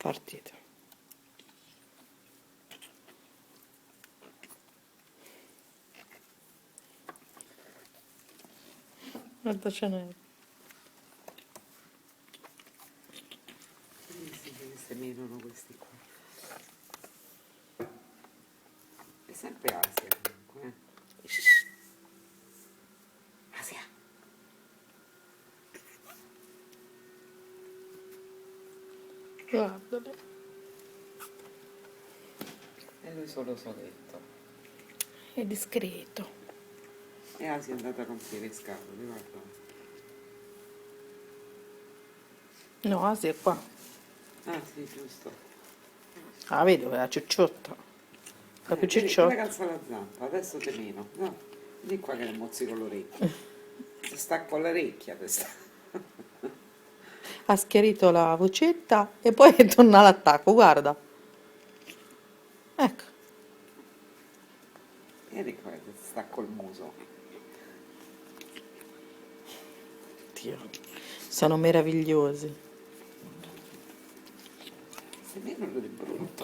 Partito. Guarda, ce n'è. Sì, che seminano questi qua. È sempre Asia comunque. Asia. Guardale. E lui solo soletto. È discreto. E Asia è andata a rompere le scatole, guarda. No, Asia è qua. Ah sì, giusto. Ah, vedi dove è la cicciotta. La più Vedi, quella cicciotta. calza la zampa, adesso te meno. No, vieni qua che le mozzico l'orecchio. Si stacco l'orecchia questa. Ha schiarito la vocetta e poi torna all'attacco, guarda. Ecco. Vieni qua che ti stacco il muso. Dio. Sono meravigliosi. Se meno di brutto.